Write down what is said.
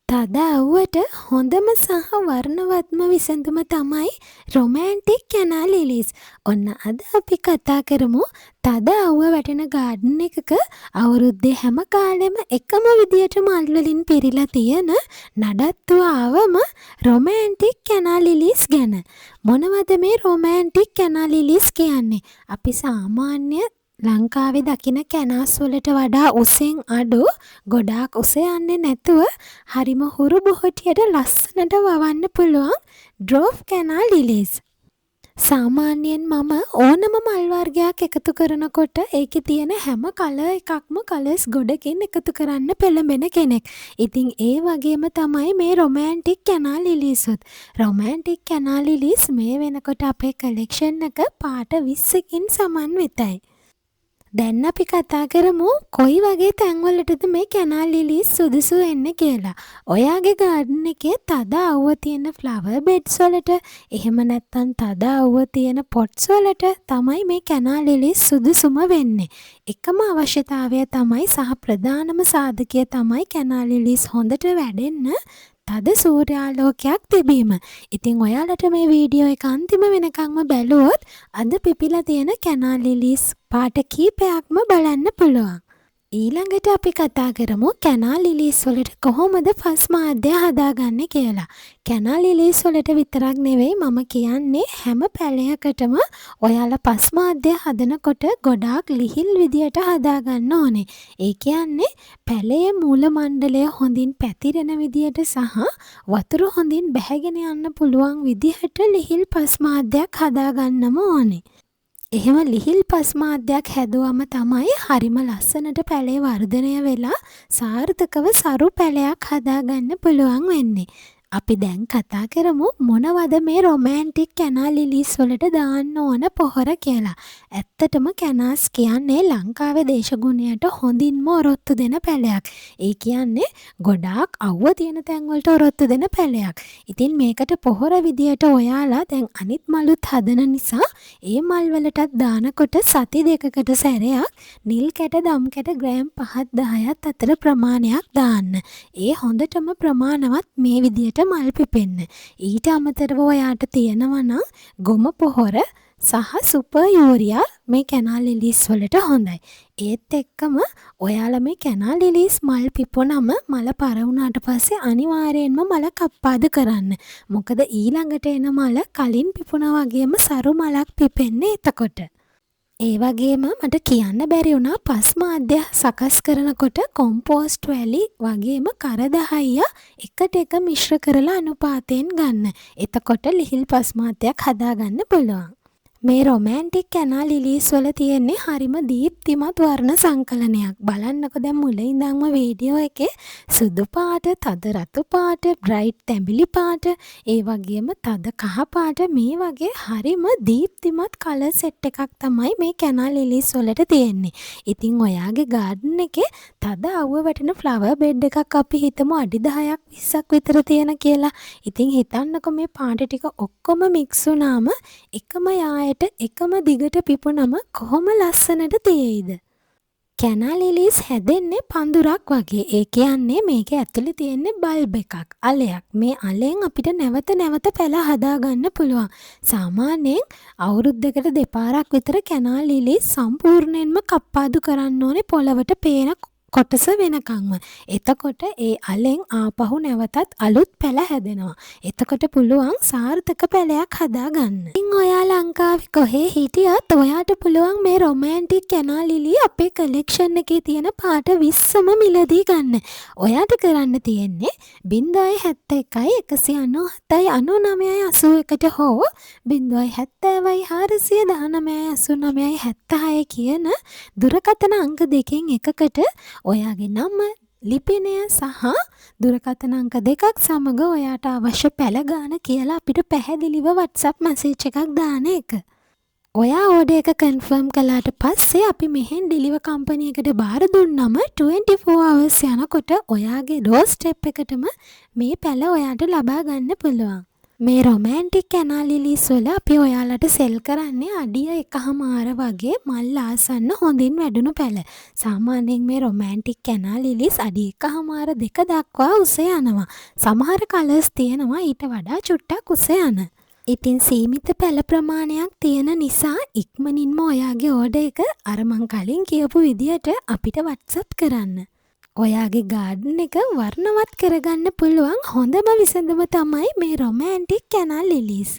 තද අව්වට හොඳම සහ වර්ණවත්ම විසඳුම තමයි රොමෑන්ටික් කැනා ලිලිස්. ඔන්න අද අපි කතා කරමු තද අව්ව වැටෙන ගාඩන් එකක අවුරුද්දේ හැම කාලෙම එකම විදියට මල් වලින් පිරීලා තියෙන නඩත්තු ආවම රොමෑන්ටික් කැනා ලිලිස් ගැන. මොනවද මේ රොමෑන්ටික් කැනා ලිලිස් කියන්නේ? අපි සාමාන්‍ය ලංකාවේ දකින කැනාස් වලට වඩා උසෙන් අඩු, ගොඩාක් උස යන්නේ නැතුව හරිම හුරු බොහොටියට ලස්සනට වවන්න පුළුවන් ඩ්‍රෝප් කැනා ලිලිස්. සාමාන්‍යයෙන් මම ඕනම මල් වර්ගයක් එකතු කරනකොට ඒකේ තියෙන හැම කලර් එකක්ම කලර්ස් ගොඩකින් එකතු කරන්න පෙළඹෙන කෙනෙක්. ඉතින් ඒ වගේම තමයි මේ රොමෑන්ටික් කැනා ලිලිස්ුත්. රොමෑන්ටික් කැනා ලිලිස් මේ වෙනකොට අපේ කලෙක්ෂන් එක පාට 20කින් සමන්විතයි. දැන් අපි කතා කරමු කොයි වගේ තැන්වලටද මේ කැනා ලිලිස් සුදුසු වෙන්නේ කියලා. ඔයාගේ ගාඩන් එකේ තද අවුව තියෙන ෆ්ලවර් බෙඩ්ස් වලට, එහෙම නැත්නම් තද අවුව තියෙන පොට්ස් වලට තමයි මේ කැනා ලිලිස් සුදුසුම වෙන්නේ. එකම අවශ්‍යතාවය තමයි සහ ප්‍රධානම සාධකය තමයි කැනා ලිලිස් හොඳට වැඩෙන්න තද සූර්යාලෝකයක් තිබීම. ඉතින් ඔයාලට මේ වීඩියෝ එක අන්තිම වෙනකන්ම බැලුවොත් අද පිපිලා තියෙන කැනා ලිලිස් පාට කීපයක්ම බලන්න පුළුවන්. ඊළඟට අපි කතා කරමු කැනා ලිලිස් වලට කොහොමද පස් මාධ්‍ය හදාගන්නේ කියලා. කැනා ලිලිස් වලට විතරක් නෙවෙයි මම කියන්නේ හැම පැලයකටම ඔයාලා පස් මාධ්‍ය හදනකොට ගොඩාක් ලිහිල් විදියට හදාගන්න ඕනේ. ඒ කියන්නේ පැලයේ මූල මණ්ඩලය හොඳින් පැතිරෙන විදියට සහ වතුර හොඳින් බැහැගෙන යන්න පුළුවන් විදිහට ලිහිල් පස් මාධ්‍යයක් හදාගන්නම ඕනේ. එහෙම ලිහිල් පස් මාධ්‍යයක් හැදුවම තමයි හරිම ලස්සනට පැලේ වර්ධනය වෙලා සාර්ථකව සරු පැලයක් හදාගන්න පුළුවන් වෙන්නේ. අපි දැන් කතා කරමු මොනවද මේ රොමෑන්ටික් කැනා ලිලිස් වලට දාන්න ඕන පොහොර කියලා. ඇත්තටම කැනාස් කියන්නේ ලංකාවේ දේශගුණයට හොඳින්ම ඔරොත්තු දෙන පැලයක්. ඒ කියන්නේ ගොඩාක් අවුව තියෙන තැන් වලට ඔරොත්තු දෙන පැලයක්. ඉතින් මේකට පොහොර විදියට ඔයාලා දැන් අනිත් මලුත් හදන නිසා ඒ මල් වලටත් දානකොට සති දෙකකට සැරයක් නිල් කැට දම් කැට ග්‍රෑම් 5-10ත් අතර ප්‍රමාණයක් දාන්න. ඒ හොඳටම ප්‍රමාණවත් මේ විදියට මල් පිපෙන්න. ඊට අමතරව ඔයාට තියෙනවා නම් ගොම පොහොර සහ සුපර් යූරියා මේ කැනා ලිලිස් වලට හොඳයි. ඒත් එක්කම ඔයාලා මේ කැනා ලිලිස් මල් පිපුණම මල පර වුණාට පස්සේ අනිවාර්යෙන්ම මල කප්පාදු කරන්න. මොකද ඊළඟට එන මල කලින් පිපුණා වගේම සරු මලක් පිපෙන්නේ එතකොට. ඒ වගේම මට කියන්න බැරි වුණා පස් මාධ්‍ය සකස් කරනකොට කොම්පෝස්ට් වැලි වගේම කරදහයිය එකට එක මිශ්‍ර කරලා අනුපාතයෙන් ගන්න. එතකොට ලිහිල් පස් මාධ්‍යයක් හදාගන්න පුළුවන්. මේ රොමෑන්ටික් කැනා ලිලිස් වල තියෙන්නේ හරිම දීප්තිමත් වර්ණ සංකලනයක්. බලන්නකො දැන් මුල ඉඳන්ම වීඩියෝ එකේ සුදු පාට, තද රතු පාට, බ්‍රයිට් තැඹිලි පාට, ඒ වගේම තද කහ පාට මේ වගේ හරිම දීප්තිමත් කලර් සෙට් එකක් තමයි මේ කැනා ලිලිස් වලට තියෙන්නේ. ඉතින් ඔයාගේ ගාඩන් එකේ තද අවුව වැටෙන ෆ්ලවර් බෙඩ් එකක් අපි හිතමු අඩි 10ක් 20ක් විතර තියෙන කියලා. ඉතින් හිතන්නකො මේ පාට ටික ඔක්කොම මික්ස් වුණාම එකම එකම දිගට පිපුණම කොහොම ලස්සනට තියෙයිද? කැනා ලිලිස් හැදෙන්නේ පඳුරක් වගේ. ඒ කියන්නේ මේක ඇතුලේ තියෙන්නේ බල්බ් එකක්, අලයක්. මේ අලෙන් අපිට නැවත නැවත පැල හදාගන්න පුළුවන්. සාමාන්‍යයෙන් අවුරුද්දකට දෙපාරක් විතර කැනා ලිලිස් සම්පූර්ණයෙන්ම කප්පාදු කරන්න ඕනේ පොළවට පේන කොටස වෙනකන්ම. එතකොට ඒ අලෙන් ආපහු නැවතත් අලුත් පැල හැදෙනවා. එතකොට පුළුවන් සාර්ථක පැලයක් හදාගන්න. ඉතින් ඔයා ලංකාවේ කොහේ හිටියත් ඔයාට පුළුවන් මේ රොමෑන්ටික් කැනා ලිලි අපේ කලෙක්ෂන් එකේ තියෙන පාට 20ම මිලදී ගන්න. ඔයාට කරන්න තියෙන්නේ 071 197 99 හෝ 070 419 89 කියන දුරකථන අංක දෙකෙන් එකකට ඔයාගේ නම, ලිපිනය සහ දුරකථන අංක දෙකක් සමග ඔයාට අවශ්‍ය පැල ගාන කියලා අපිට පැහැදිලිව WhatsApp මැසේජ් එකක් දාන එක. ඔයා ඕඩර් එක කන්ෆර්ම් කළාට පස්සේ අපි මෙහෙන් ඩෙලිවර් කම්පැනි එකට බාර දුන්නම 24 hours යනකොට ඔයාගේ ඩෝර් ස්ටෙප් එකටම මේ පැල ඔයාට ලබා ගන්න පුළුවන්. මේ රොමෑන්ටික් කැනා ලිලීස් වල අපි ඔයාලට සෙල් කරන්නේ අඩිය 1.5 වගේ මල් ආසන්න හොඳින් වැඩුණු පැළ. සාමාන්‍යයෙන් මේ රොමෑන්ටික් කැනා ලිලීස් අඩි 1.5 2 දක්වා උස යනවා. සමහර කලර්ස් තියෙනවා ඊට වඩා චුට්ටක් උස යන. ඉතින් සීමිත පැළ ප්‍රමාණයක් තියෙන නිසා ඉක්මනින්ම ඔයාගේ ඕඩර් එක අර මං කලින් කියපු විදියට අපිට WhatsApp කරන්න. ඔයාගේ ගාඩන් එක වර්ණවත් කරගන්න පුළුවන් හොඳම විසඳුම තමයි මේ රොමෑන්ටික් කැනා ලිලීස්.